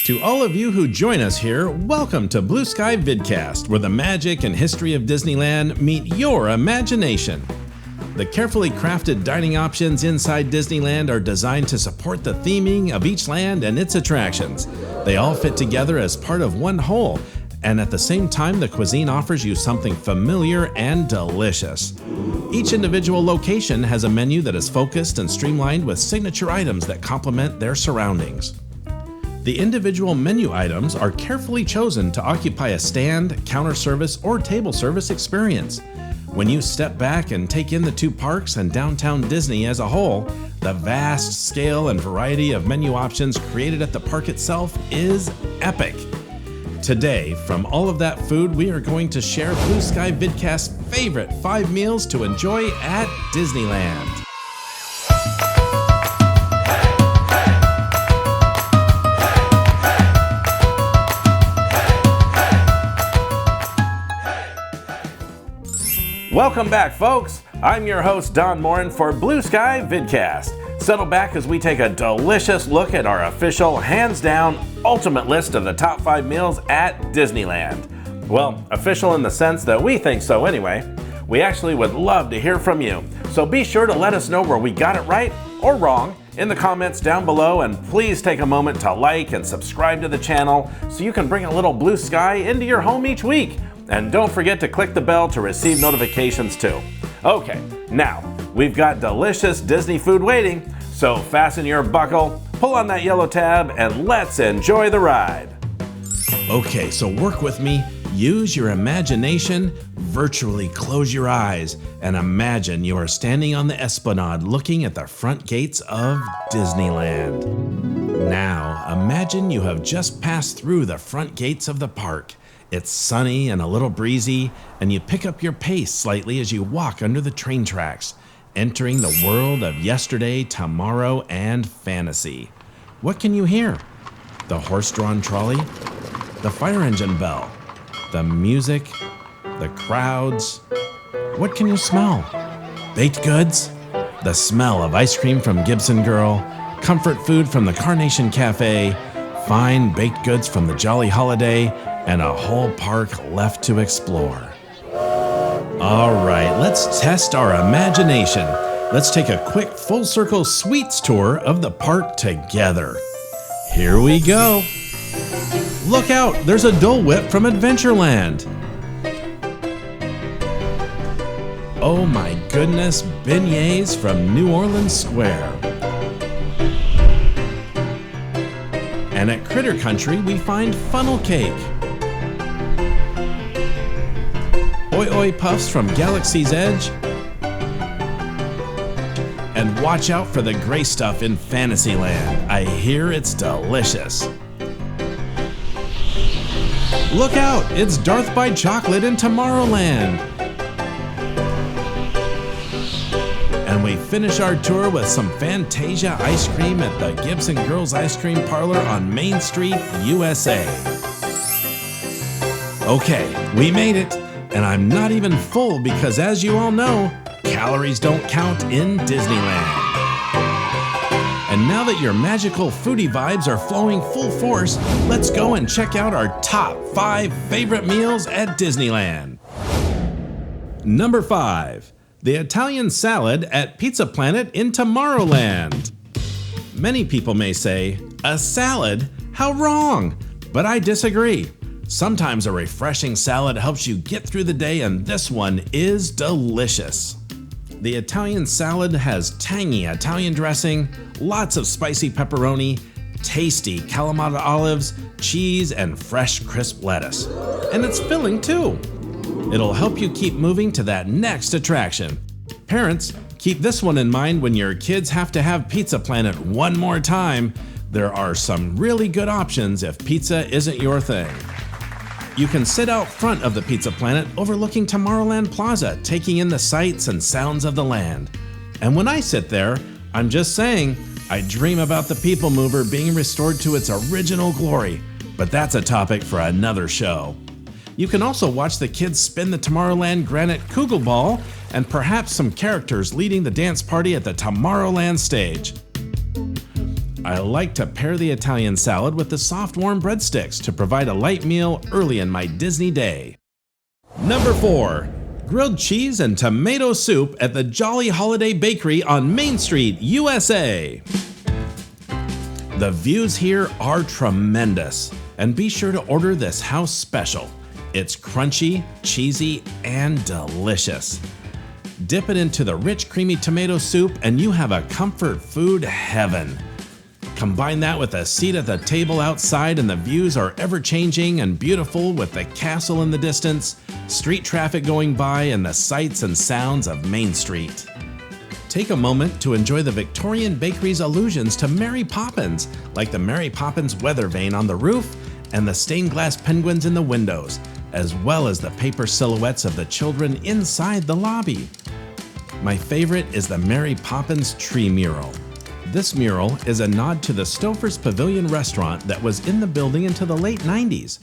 To all of you who join us here, welcome to Blue Sky Vid-Cast, where the magic and history of Disneyland meet your imagination. The carefully crafted dining options inside Disneyland are designed to support the theming of each land and its attractions. They all fit together as part of one whole, and at the same time the cuisine offers you something familiar and delicious. Each individual location has a menu that is focused and streamlined with signature items that complement their surroundings. The individual menu items are carefully chosen to occupy a stand, counter service, or table service experience. When you step back and take in the two parks and downtown Disney as a whole, the vast scale and variety of menu options created at the park itself is epic. Today, from all of that food, we are going to share Blue Sky Vid-Cast's favorite 5 meals to enjoy at Disneyland. Welcome back, folks. I'm your host, Don Morin, for Blue Sky Vid-Cast. Settle back as we take a delicious look at our official, hands-down, ultimate list of the top 5 meals at Disneyland. Well, official in the sense that we think so anyway. We actually would love to hear from you, so be sure to let us know where we got it right or wrong in the comments down below, and please take a moment to like and subscribe to the channel so you can bring a little blue sky into your home each week. And don't forget to click the bell to receive notifications too. Okay, now we've got delicious Disney food waiting, so fasten your buckle, pull on that yellow tab, and let's enjoy the ride. Okay, so work with me, use your imagination, virtually close your eyes, and imagine you are standing on the esplanade looking at the front gates of Disneyland. Now, imagine you have just passed through the front gates of the park. It's sunny and a little breezy, and you pick up your pace slightly as you walk under the train tracks, entering the world of yesterday, tomorrow, and fantasy. What can you hear? The horse-drawn trolley, the fire engine bell, the music, the crowds. What can you smell? Baked goods, the smell of ice cream from Gibson Girl, comfort food from the Carnation Cafe, fine baked goods from the Jolly Holiday, and a whole park left to explore. All right, let's test our imagination. Let's take a quick full-circle sweets tour of the park together. Here we go. Look out, there's a Dole Whip from Adventureland. Oh my goodness, beignets from New Orleans Square. And at Critter Country, we find funnel cake. Oi Oi Puffs from Galaxy's Edge. And watch out for the gray stuff in Fantasyland. I hear it's delicious. Look out, it's Darth by Chocolate in Tomorrowland. And we finish our tour with some Fantasia ice cream at the Gibson Girls Ice Cream Parlor on Main Street, USA. Okay, we made it. And I'm not even full because, as you all know, calories don't count in Disneyland. And now that your magical foodie vibes are flowing full force, let's go and check out our top 5 favorite meals at Disneyland. Number 5, the Italian salad at Pizza Planet in Tomorrowland. Many people may say, a salad? How wrong? But I disagree. Sometimes a refreshing salad helps you get through the day, and this one is delicious. The Italian salad has tangy Italian dressing, lots of spicy pepperoni, tasty Kalamata olives, cheese, and fresh crisp lettuce. And it's filling too. It'll help you keep moving to that next attraction. Parents, keep this one in mind when your kids have to have Pizza Planet one more time. There are some really good options if pizza isn't your thing. You can sit out front of the Pizza Planet overlooking Tomorrowland Plaza, taking in the sights and sounds of the land. And when I sit there, I'm just saying, I dream about the People Mover being restored to its original glory, but that's a topic for another show. You can also watch the kids spin the Tomorrowland Granite Kugel Ball and perhaps some characters leading the dance party at the Tomorrowland stage. I like to pair the Italian salad with the soft warm breadsticks to provide a light meal early in my Disney day. Number 4. Grilled cheese and tomato soup at the Jolly Holiday Bakery on Main Street, USA. The views here are tremendous, and be sure to order this house special. It's crunchy, cheesy, and delicious. Dip it into the rich, creamy tomato soup, and you have a comfort food heaven. Combine that with a seat at the table outside, and the views are ever-changing and beautiful with the castle in the distance, street traffic going by, and the sights and sounds of Main Street. Take a moment to enjoy the Victorian bakery's allusions to Mary Poppins, like the Mary Poppins weather vane on the roof and the stained glass penguins in the windows, as well as the paper silhouettes of the children inside the lobby. My favorite is the Mary Poppins tree mural. This mural is a nod to the Stouffer's Pavilion restaurant that was in the building until the late 90s.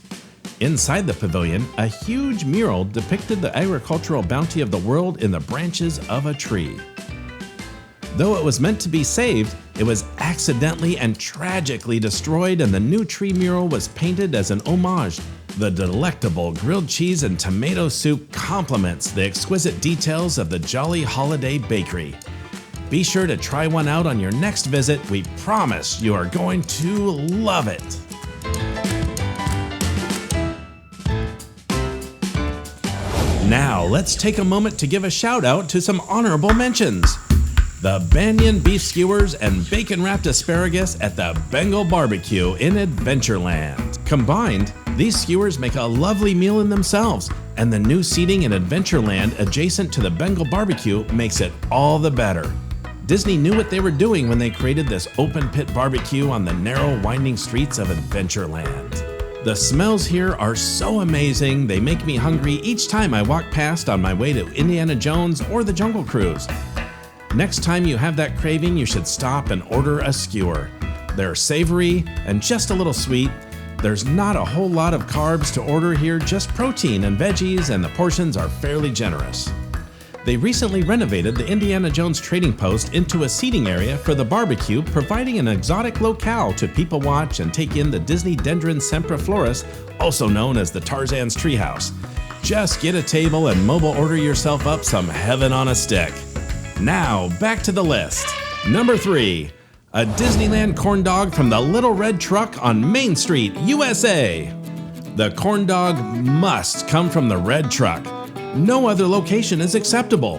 Inside the pavilion, a huge mural depicted the agricultural bounty of the world in the branches of a tree. Though it was meant to be saved, it was accidentally and tragically destroyed, and the new tree mural was painted as an homage. The delectable grilled cheese and tomato soup complements the exquisite details of the Jolly Holiday Bakery. Be sure to try one out on your next visit. We promise you are going to love it. Now, let's take a moment to give a shout out to some honorable mentions. The Banyan beef skewers and bacon-wrapped asparagus at the Bengal Barbecue in Adventureland. Combined, these skewers make a lovely meal in themselves, and the new seating in Adventureland adjacent to the Bengal Barbecue makes it all the better. Disney knew what they were doing when they created this open-pit barbecue on the narrow, winding streets of Adventureland. The smells here are so amazing, they make me hungry each time I walk past on my way to Indiana Jones or the Jungle Cruise. Next time you have that craving, you should stop and order a skewer. They're savory and just a little sweet. There's not a whole lot of carbs to order here, just protein and veggies, and the portions are fairly generous. They recently renovated the Indiana Jones Trading Post into a seating area for the barbecue, providing an exotic locale to people watch and take in the Disney Dendron Semperflorus, also known as the Tarzan's Treehouse. Just get a table and mobile order yourself up some heaven on a stick. Now, back to the list. Number 3, a Disneyland Corn Dog from the Little Red Truck on Main Street, USA. The corn dog must come from the Red Truck. No other location is acceptable.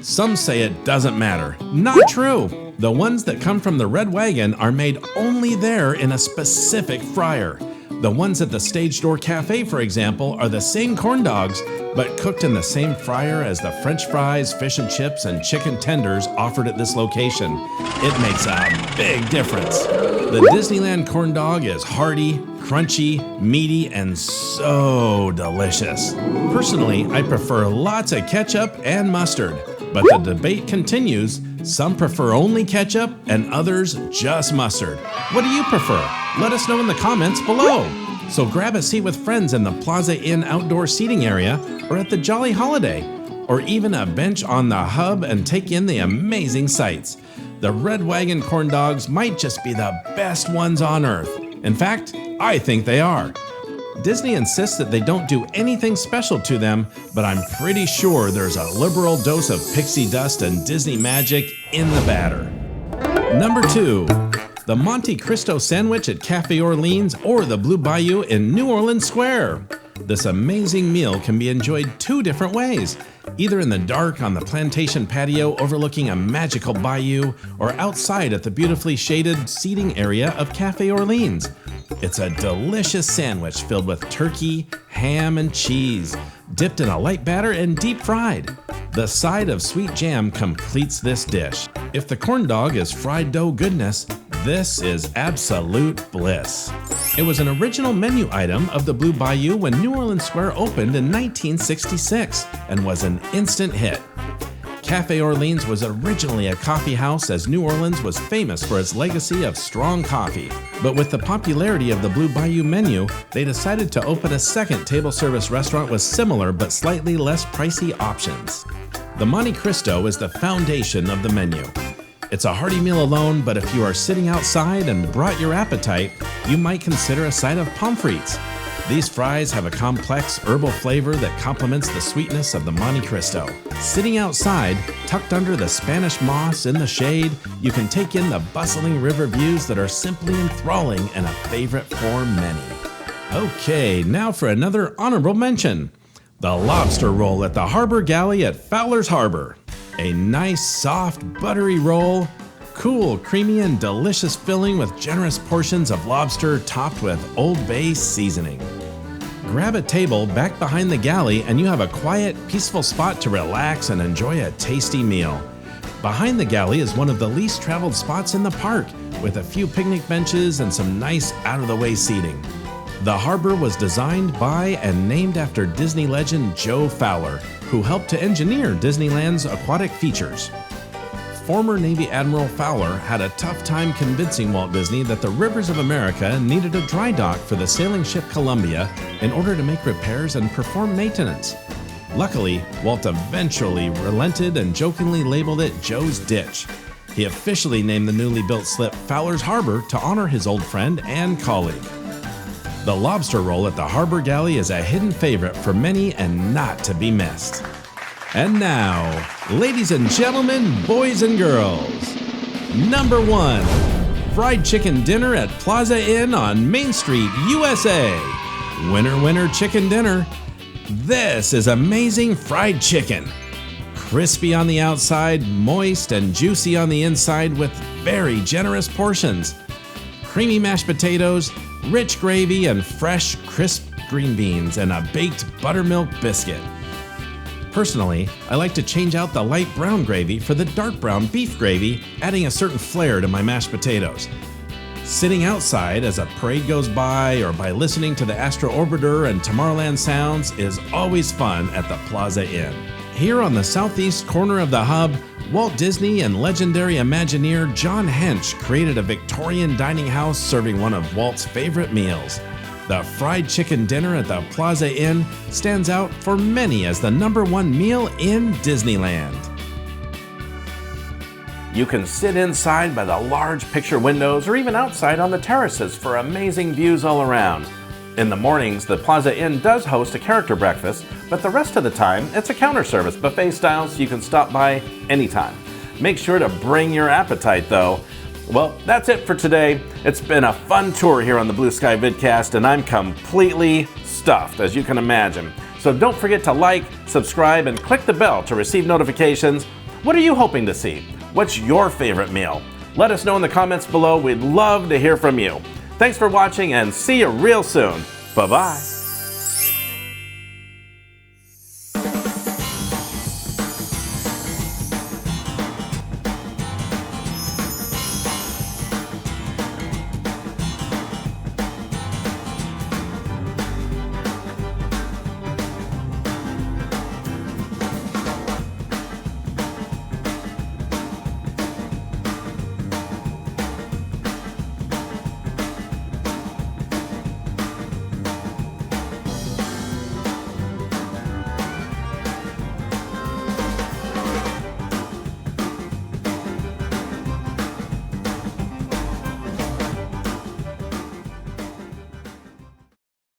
Some say it doesn't matter. Not true. The ones that come from the Red Wagon are made only there in a specific fryer. The ones at the Stage Door Cafe, for example, are the same corn dogs, but cooked in the same fryer as the French fries, fish and chips, and chicken tenders offered at this location. It makes a big difference. The Disneyland Corn Dog is hearty, crunchy, meaty, and so delicious. Personally, I prefer lots of ketchup and mustard, but the debate continues. Some prefer only ketchup and others just mustard. What do you prefer? Let us know in the comments below. So grab a seat with friends in the Plaza Inn outdoor seating area or at the Jolly Holiday, or even a bench on the hub and take in the amazing sights. The Red Wagon corn dogs might just be the best ones on earth. In fact, I think they are. Disney insists that they don't do anything special to them, but I'm pretty sure there's a liberal dose of pixie dust and Disney magic in the batter. Number 2, the Monte Cristo sandwich at Cafe Orleans or the Blue Bayou in New Orleans Square. This amazing meal can be enjoyed 2 different ways, either in the dark on the plantation patio overlooking a magical bayou, or outside at the beautifully shaded seating area of Cafe Orleans. It's a delicious sandwich filled with turkey, ham, and cheese, dipped in a light batter and deep fried. The side of sweet jam completes this dish. If the corn dog is fried dough goodness, this is absolute bliss. It was an original menu item of the Blue Bayou when New Orleans Square opened in 1966 and was an instant hit. Cafe Orleans was originally a coffee house, as New Orleans was famous for its legacy of strong coffee. But with the popularity of the Blue Bayou menu, they decided to open a second table service restaurant with similar but slightly less pricey options. The Monte Cristo is the foundation of the menu. It's a hearty meal alone, but if you are sitting outside and brought your appetite, you might consider a side of pommes frites. These fries have a complex herbal flavor that complements the sweetness of the Monte Cristo. Sitting outside, tucked under the Spanish moss in the shade, you can take in the bustling river views that are simply enthralling and a favorite for many. Okay, now for another honorable mention. The Lobster Roll at the Harbor Galley at Fowler's Harbor. A nice, soft, buttery roll, cool, creamy, and delicious filling with generous portions of lobster topped with Old Bay seasoning. Grab a table back behind the galley and you have a quiet, peaceful spot to relax and enjoy a tasty meal. Behind the galley is one of the least traveled spots in the park, with a few picnic benches and some nice out-of-the-way seating. The harbor was designed by and named after Disney legend Joe Fowler, who helped to engineer Disneyland's aquatic features. Former Navy Admiral Fowler had a tough time convincing Walt Disney that the rivers of America needed a dry dock for the sailing ship Columbia in order to make repairs and perform maintenance. Luckily, Walt eventually relented and jokingly labeled it Joe's Ditch. He officially named the newly built slip Fowler's Harbor to honor his old friend and colleague. The Lobster Roll at the Harbor Galley is a hidden favorite for many and not to be missed. And now, ladies and gentlemen, boys and girls, number 1, fried chicken dinner at Plaza Inn on Main Street, USA. Winner, winner, chicken dinner. This is amazing fried chicken. Crispy on the outside, moist and juicy on the inside with very generous portions. Creamy mashed potatoes, rich gravy, and fresh, crisp green beans, and a baked buttermilk biscuit. Personally, I like to change out the light brown gravy for the dark brown beef gravy, adding a certain flair to my mashed potatoes. Sitting outside as a parade goes by or by listening to the Astro Orbiter and Tomorrowland sounds is always fun at the Plaza Inn. Here on the southeast corner of the hub, Walt Disney and legendary Imagineer John Hench created a Victorian dining house serving one of Walt's favorite meals. The fried chicken dinner at the Plaza Inn stands out for many as the number 1 meal in Disneyland. You can sit inside by the large picture windows or even outside on the terraces for amazing views all around. In the mornings, the Plaza Inn does host a character breakfast, but the rest of the time, it's a counter service buffet style so you can stop by anytime. Make sure to bring your appetite though. Well, that's it for today. It's been a fun tour here on the Blue Sky Vid-Cast, and I'm completely stuffed, as you can imagine. So don't forget to like, subscribe, and click the bell to receive notifications. What are you hoping to see? What's your favorite meal? Let us know in the comments below. We'd love to hear from you. Thanks for watching and see you real soon. Bye-bye.